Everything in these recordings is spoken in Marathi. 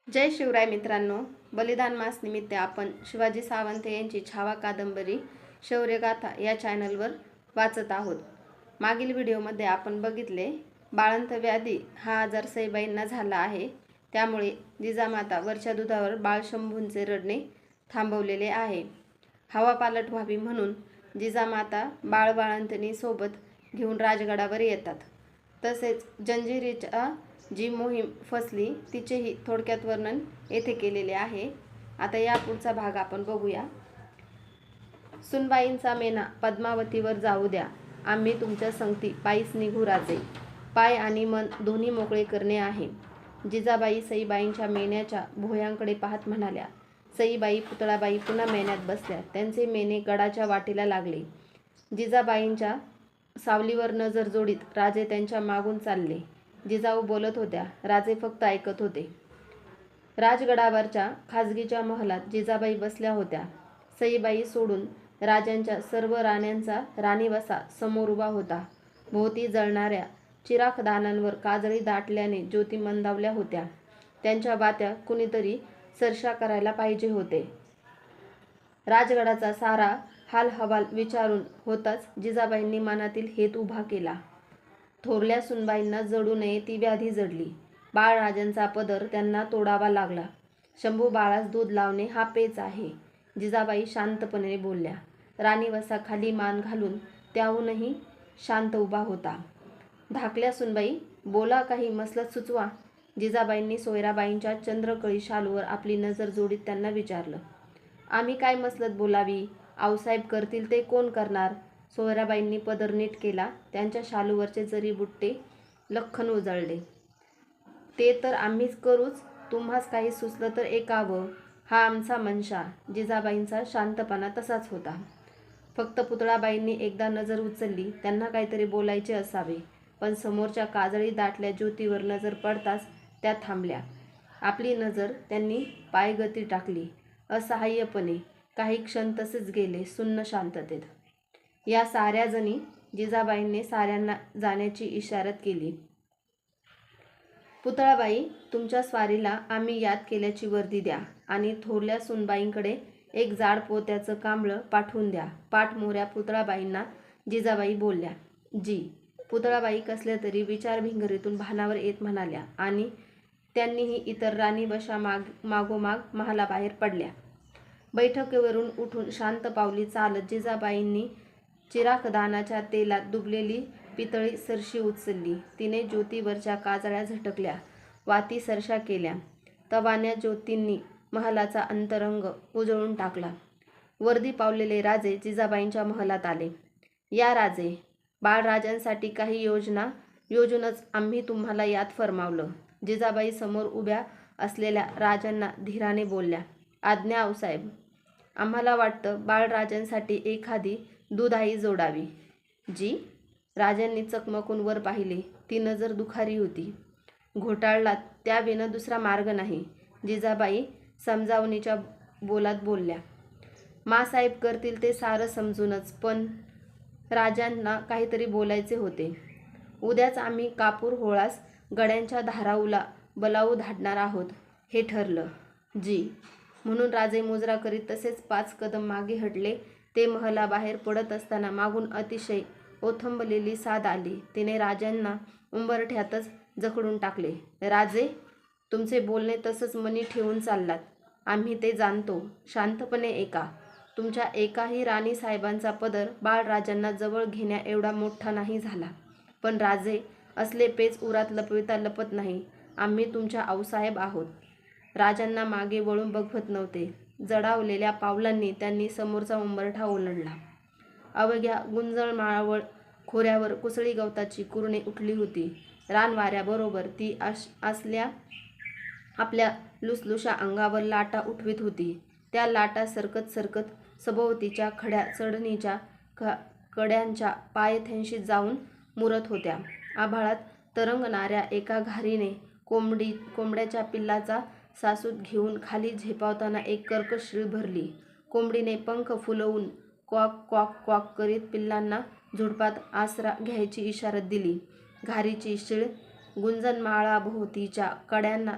जय शिवराय मित्रांनो, बलिदान मास निमित्त आपण शिवाजी सावंत यांची छावा कादंबरी शौर्यगाथा या चॅनलवर वाचत आहोत। मागील व्हिडिओमध्ये आपण बघितले बाळंत व्याधी हा आजार सईबाईंना झाला आहे, त्यामुळे जिजामाता वरच्या दुधावर बाळशंभूंचे रडणे थांबवलेले आहे। हवा पालट व्हावी म्हणून जिजामाता बाळंतणी सोबत घेऊन राजगडावर येतात। तसेच जंजिरीच्या जी मोहीम फसली तिचेही थोडक्यात वर्णन येथे केलेले आहे। आता या पुढचा भाग आपण बघूया। सुनबाईंचा मेना पद्मावतीवर जाऊ द्या, आम्ही तुमच्या संगती पायीच निघू राजे, पाय आणि मन दोन्ही मोकळे करणे आहे। जिजाबाई सईबाईंच्या मेण्याच्या भोयांकडे पाहत म्हणाल्या। सईबाई पुतळाबाई पुन्हा मेण्यात बसल्या, त्यांचे मेणे गडाच्या वाटेला लागले। जिजाबाईंच्या सावलीवर नजर जोडीत राजे त्यांच्या मागून चालले। जिजाऊ बोलत होत्या, राजे फक्त ऐकत होते। राजगडावरच्या खाजगीच्या महालात जिजाबाई बसल्या होत्या। सईबाई सोडून राजांच्या सर्व राण्यांचा राणीवसा समोर उभा होता। भोवती जळणाऱ्या चिरागदानांवर काजळी दाटल्याने ज्योती मंदावल्या होत्या। त्यांच्या बात्या कुणीतरी सरशा करायला पाहिजे होते। राजगडाचा सारा हालहवाल विचारून होताच जिजाबाईंनी मनातील हेत उभा केला। थोरल्या सुनबाईंना जडू नये ती व्याधी जडली। बाळराजांचा पदर त्यांना तोडावा लागला। शंभू बाळास दूध लावणे हा पेच आहे, जिजाबाई शांतपणे बोलल्या। राणीवसाखाली मान घालून त्याहूनही शांत उभा होता। धाकल्या सुनबाई, बोला, काही मसलत सुचवा। जिजाबाईंनी सोयराबाईंच्या चंद्रकळी शालूवर आपली नजर जोडीत त्यांना विचारलं। आम्ही काय मसलत बोलावी, आऊसाहेब करतील ते कोण करणार? सोयराबाईंनी पदर नीट केला, त्यांच्या शालूवरचे जरी बुट्टे लख्खन उजळले। ते तर आम्हीच करूच, तुम्हास काही सुचलं तर ऐकावं, हा आमचा मनशा। जिजाबाईंचा शांतपणा तसाच होता। फक्त पुतळाबाईंनी एकदा नजर उचलली, त्यांना काहीतरी बोलायचे असावे, पण समोरच्या काजळी दाटल्या ज्योतीवर नजर पडताच त्या थांबल्या। आपली नजर त्यांनी पायगती टाकली, असहाय्यपणे। काही क्षण तसेच गेले, सुन्न शांततेत। या साऱ्या जणी जिजाबाईंनी साऱ्यांना जाण्याची इशारत केली। पुतळाबाई, तुमच्या स्वारीला आम्ही याद केल्याची वर्दी द्या आणि थोरल्या सुनबाईंकडे एक जाड पोत्याचं कांबळं पाठवून द्या। पाठमोऱ्या पुतळाबाईंना जिजाबाई बोलल्या। जी। पुतळाबाई कसल्या तरी विचारभिंगरीतून भानावर येत म्हणाल्या आणि त्यांनीही इतर राणीवशा मागोमाग महालाबाहेर पडल्या। बैठकीवरून उठून शांत पावली चालत जिजाबाईंनी चिरागदानाच्या तेलात डुबलेली पितळी सरशी उचलली। तिने ज्योतीवरच्या काजळ्या झटकल्या, वाती सरशा केल्या। तवान्या ज्योतींनी महालाचा अंतरंग उजळून टाकला। वर्दी पावलेले राजे जिजाबाईंच्या महालात आले। या राजे, बाळराजांसाठी काही योजूनच आम्ही तुम्हाला यात फरमावलं। जिजाबाई समोर उभ्या असलेल्या राजांना धीराने बोलल्या। आज्ञा आऊसाहेब, आम्हाला वाटतं बाळराजांसाठी एखादी दूधाई जोडावी। जी। राजांनी चकमकून वर पाहिले, ती नजर दुखारी होती। घोटाळला त्याविना दुसरा मार्ग नाही, जिजाबाई समजावणीच्या बोलात बोलल्या। मासाहेब करतील ते सारं समजूनच, पण राजांना काहीतरी बोलायचे होते। उद्याच आम्ही कापूर होळास गड्यांच्या धाराऊला बलावू धाडणार आहोत, हे ठरलं। जी। म्हणून राजे मुजरा करीत तसेच 5 कदम मागे हटले। ते महालाबाहेर पडत असताना मागून अतिशय ओथंबलेली साद आली। तिने राजांना उंबरठ्यातच जखडून टाकले। राजे, तुमचे बोलणे तसंच मनी ठेवून चाललात, आम्ही ते जाणतो। शांतपणे ऐका। तुमच्या एकाही राणीसाहेबांचा पदर बाळराजांना जवळ घेण्या एवढा मोठा नाही झाला, पण राजे असले पेच उरात लपविता लपत नाही। आम्ही तुमच्या आऊसाहेब आहोत। राजांना मागे वळून बघवत नव्हते। जडावलेल्या पावलांनी त्यांनी समोरचा उंबरठा ओलांडला। अवघ्या गुंजळमावळ खोऱ्यावर कुसळी गवताची कुरणे उठली होती। रानवाऱ्याबरोबर ती आपल्या लुसलुशा अंगावर लाटा उठवीत होती। त्या लाटा सरकत सरकत सभोवतीच्या खड्या चढणीच्या कड्यांच्या पायथ्याशी जाऊन मुरत होत्या। आभाळात तरंगणाऱ्या एका घारीने कोंबड्याच्या पिल्लाचा सासूत घेऊन खाली झेपावताना एक कर्कश शीळ भरली। कोंबडीने पंख फुलवून क्वाक क्वाक क्वाक करीत पिल्लांना झुडपात आसरा घ्यायची इशारत दिली। घारीची शीळ गुंजनमाळाभोवतीच्या कड्यांना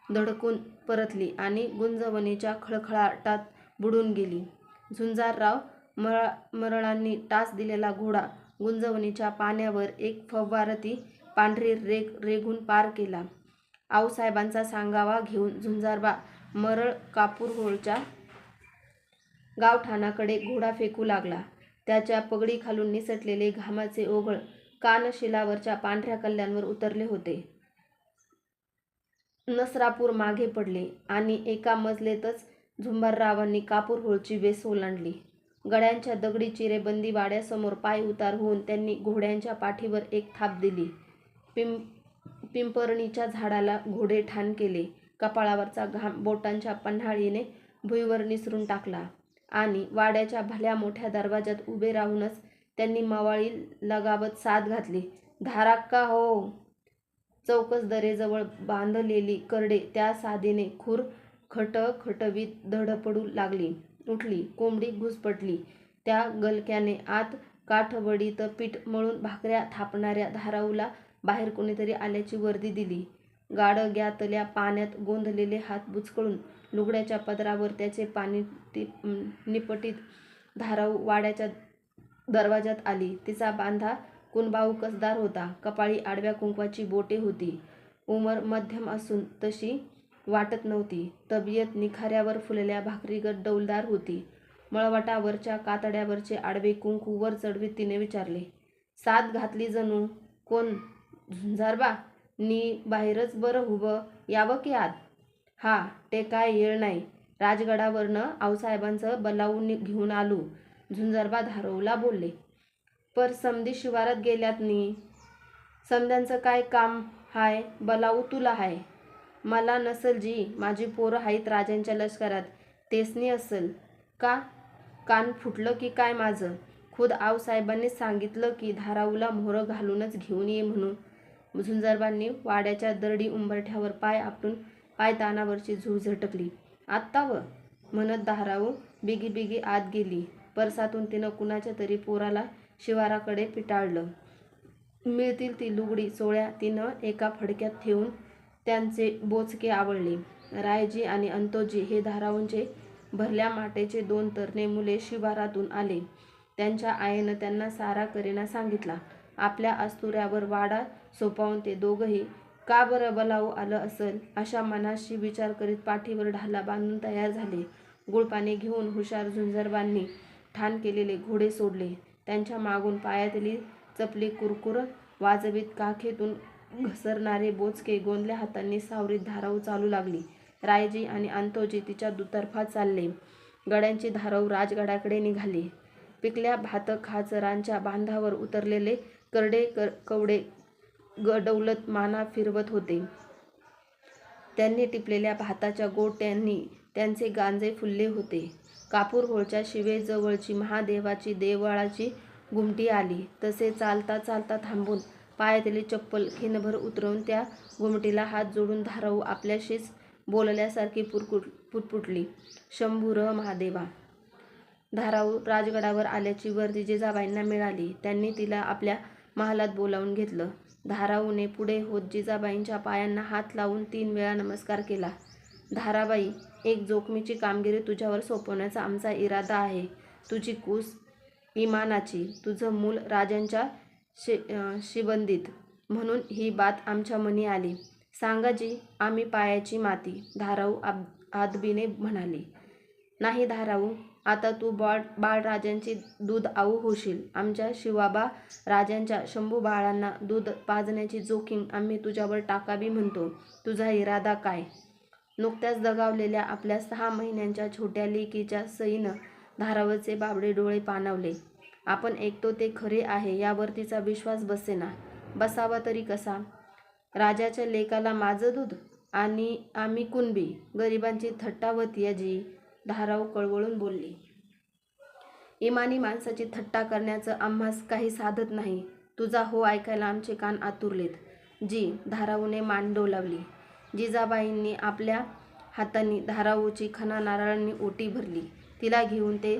धडकून परतली आणि गुंजवणीच्या खळखळाटात बुडून गेली. झुंजारराव मरळांनी टाच दिलेला घोडा गुंजवणीच्या पाण्यावर एक फव्वारती पांढरी रेघ रेघून पार केला. आऊसाहेबांचा सांगावा घेऊन झुंजारबा मरळ कापूरहोळच्या गावठाणाकडे घोडा फेकू लागला. त्याच्या पगडीखालून निसटलेले घामाचे ओघळ कानशिलावरच्या पांढऱ्या कल्ल्यांवर उतरले होते. नसरापूर मागे पडले आणि एका मजलेतच झुंजाररावांनी कापूरहोळची वेस ओलांडली. गड्यांच्या दगडी चिरेबंदी वाड्यासमोर पाय उतार होऊन त्यांनी घोड्यांच्या पाठीवर एक थाप दिली. पिंपरणीच्या झाडाला घोडे ठाण केले. कपाळावरचा घाम बोटांच्या पन्हाळीने भुईवर निसरून टाकला आणि वाड्याच्या भल्या मोठ्या दरवाजात उभे राहूनच त्यांनी मवाळी लगावत साद घातली. धाराक्का हो! चौकसदरेजवळ बांधलेली करडे त्या सादीने खूर खटखटवीत धडपडू लागली. उठली. कोंबडी घुसपटली. त्या गलक्याने आत काठवडीत पीठ मळून भाकऱ्या थापणाऱ्या धाराऊला बाहेर कोणीतरी आल्याची वर्दी दिली. गाडग्यातल्या पाण्यात गोंधलेले हात बुचकळून लुगड्याच्या पदरावर त्याचे पाणी निपटीत धाराऊ वाड्याच्या दरवाजात आली. तिचा बांधा कुणबाऊ कसदार होता. कपाळी आडव्या कुंकवाची बोटे होती. उमर मध्यम असून तशी वाटत नव्हती. तब्येत निखाऱ्यावर फुलल्या भाकरीगत डौलदार होती. मळवटावरच्या कातड्यावरचे आडवे कुंकू वर चढवीत तिने विचारले, साद घातली जणू. कोण? झुंजारबा. नी बाहेरच बरं उभं यावं की आत? हा, ते काय येळ नाही. राजगडावरनं आऊसाहेबांचं बलावून घेऊन आलो. झुंजारबा धाराऊला बोलले. पर समधी शिवारात गेल्यात नी. समध्यांचं काय काम हाय? बलावू तुला हाय. मला नसल जी. माझी पोरं हाईत राजांच्या लष्करात. तेसनी असल. का? कान फुटलं की काय माझं? खुद आऊसाहेबांनीच सांगितलं की धाराऊला मोहरं घालूनच घेऊन ये म्हणून. झुंजारबांनी वाड्याच्या दरडी उंबरठ्यावर पाय आपटून पायतानावरची झूळ झटकली. आत्ता व? म्हणत धाराऊ बिगी बिगी आत गेली. परसातून तिनं कुणाच्या तरी पोराला शिवाराकडे पिटाळलं. मिळतील ती लुगडी चोळ्या तिनं एका फडक्यात ठेवून त्यांचे बोचके आवळले. रायजी आणि अंतोजी हे धाराऊंचे भरल्या माटेचे 2 तरणे मुले शिवारातून आले. त्यांच्या आईनं त्यांना सारा करीना सांगितला. आपल्या अस्तुऱ्यावर वाडा सोपावून ते दोघंही का बरं बलावू आलं असल अशा मनाशी विचार करीत पाठीवर ढाला बांधून तयार झाले. गुळपाणी घेऊन हुशार झुंजारबांनी ठाण केलेले घोडे सोडले. त्यांच्या मागून पायातली चपली कुरकुर वाजवीत काखेतून घसरणारे बोचके गोंदल्या हातांनी सावरीत धाराऊ चालू लागली. रायजी आणि अंतोजी तिच्या दुतर्फा चालले. गड्यांची धाराऊ राजगडाकडे निघाली. पिकल्या भातखाचरांच्या बांधावर उतरलेले करडे कवडे गडौलत माना फिरवत होते. त्यांनी टिपलेल्या भाताच्या गोट्यांनी त्यांचे गांजे फुलले होते. कापूरहोळच्या शिवेजवळची महादेवाची देवळाची घुमटी आली तसे चालता चालता थांबून पायातली चप्पल खिणभर उतरवून त्या घुमटीला हात जोडून धाराऊ आपल्याशीच बोलल्यासारखी पुटपुटली. शंभूर महादेवा. धाराऊ राजगडावर आल्याची वर्दी जिजाबाईंना मिळाली. त्यांनी तिला आपल्या महालात बोलावून घेतलं. धाराऊने पुढे होत जिजाबाईंच्या पायांना हात लावून 3 वेळा नमस्कार केला. धाराबाई, एक जोखमीची कामगिरी तुझ्यावर सोपवण्याचा आमचा इरादा आहे. तुझी कूस इमानाची, तुझं मूल राजांच्या शिबंदीत म्हणून ही बात आमच्या मनी आली. सांगा जी, आम्ही पायाची माती. धाराऊ आदबीने म्हणाली. नाही धाराऊ, आता तू बाळराजांची दूध आऊ होशील. आमच्या शिवाबा राजांच्या शंभू बाळांना दूध पाजण्याची जोखीम आम्ही तुझ्यावर टाकावी म्हणतो. तुझा इरादा काय? नुकत्याच दगावलेल्या आपल्या 6 महिन्यांच्या छोट्या लेकीच्या सईनं धाराऊचे बाबडे डोळे पाणावले. आपण ऐकतो ते खरे आहे यावर तिचा विश्वास बसेना. बसावा तरी कसा? राजाच्या लेकाला माझं दूध आणि आम्ही कुणबी गरिबांची थट्टा होती आजी. धाराऊ कळवळून बोलली. इमानी माणसाची थट्टा करण्याचं आम्हास काही साधत नाही. तुझा हो ऐकायला आमचे कान आतुरलेत. जी. धाराऊने मान डोलावली. जिजाबाईंनी आपल्या हातांनी धाराऊची खणा नारळांनी ओटी भरली. तिला घेऊन ते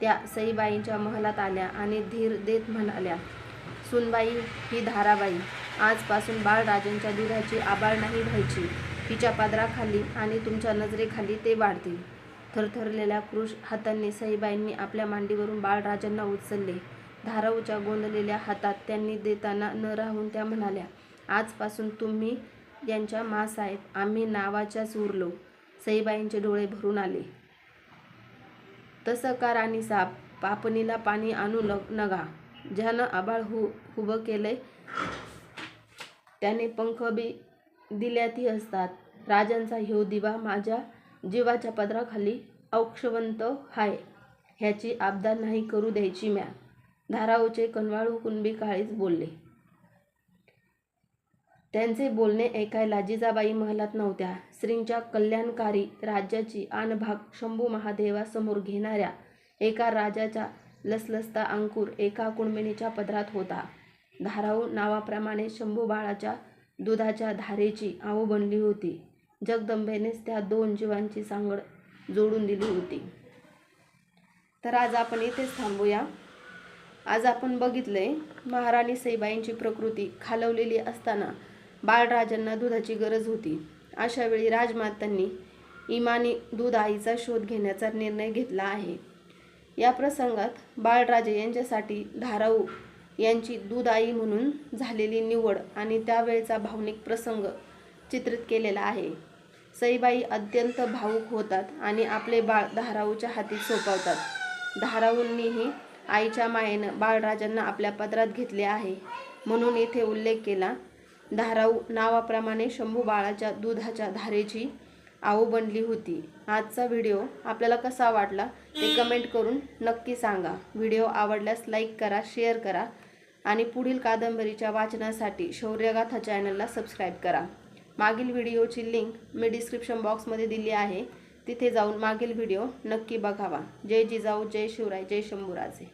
त्या सईबाईंच्या महलात आल्या आणि धीर देत म्हणाल्या, सुनबाई ही धाराबाई. आजपासून बाळराजांच्या दुधाची आबाळ नाही व्हायची. हिच्या पदराखाली आणि तुमच्या नजरेखाली ते वाढतील. थरथरलेल्या क्रूश हातांनी सईबाईंनी आपल्या मांडीवरून बाळराजांना उचलले. धाराऊच्या गोंदलेल्या हातात त्यांनी देताना न राहून त्या म्हणाल्या, आजपासून तुम्ही यांच्या मासाहेब, आम्ही नावाच्याच उरलो. सईबाईंचे डोळे भरून आले. तसं का राणीसाहेब, पापणीला पाणी आणू नगा. ज्यानं आभाळ उभं केलंय त्याने पंख बी दिल्याती असतात. राजांचा ह्यो दिवा माझ्या जीवाच्या पदराखाली अक्षवंत हाय, ह्याची आबदा नाही करू द्यायची म्या. धाराऊचे कनवाळू कुणबी काळीच बोलले. त्यांचे बोलणे ऐकायला जिजाबाई महलात नव्हत्या. श्रींच्या कल्याणकारी राज्याची आनभाग शंभू महादेवासमोर घेणाऱ्या एका राजाचा लसलसता अंकुर एका कुणबिणीच्या पदरात होता. धाराऊ नावाप्रमाणे शंभू बाळाच्या दुधाच्या धारेची आऊ बनली होती. जगदंबेनेच त्या दोन जीवांची सांगड जोडून दिली होती. तर आज आपण इथेच थांबूया. आज आपण बघितलंय महाराणी सईबाईंची प्रकृती खालवलेली असताना बाळराजांना दुधाची गरज होती. अशा वेळी राजमातांनी इमानी दूध आईचा शोध घेण्याचा निर्णय घेतला आहे. या प्रसंगात बाळराजे यांच्यासाठी धाराऊ यांची दूध आई म्हणून झालेली निवड आणि त्यावेळचा भावनिक प्रसंग चित्रित केलेला आहे. सईबाई अत्यंत भावूक होतात आणि आपले बाळ धाराऊच्या हाती सोपवतात. धाराऊंनीही आईच्या मायेनं बाळराजांना आपल्या पदरात घेतले आहे म्हणून इथे उल्लेख केला. धाराऊ नावाप्रमाणे शंभू बाळाच्या दुधाच्या धारेची आऊ बनली होती. आजचा व्हिडिओ आपल्याला कसा वाटला ते कमेंट करून नक्की सांगा. व्हिडिओ आवडल्यास लाईक करा, शेअर करा आणि पुढील कादंबरीच्या वाचनासाठी शौर्यगाथा चॅनलला सबस्क्राईब करा. मागील व्हिडिओची लिंक मी डिस्क्रिप्शन बॉक्समध्ये दिली आहे. तिथे जाऊन मागील व्हिडिओ नक्की बघावा. जय जिजाऊ, जय शिवराय, जय शंभूराजे.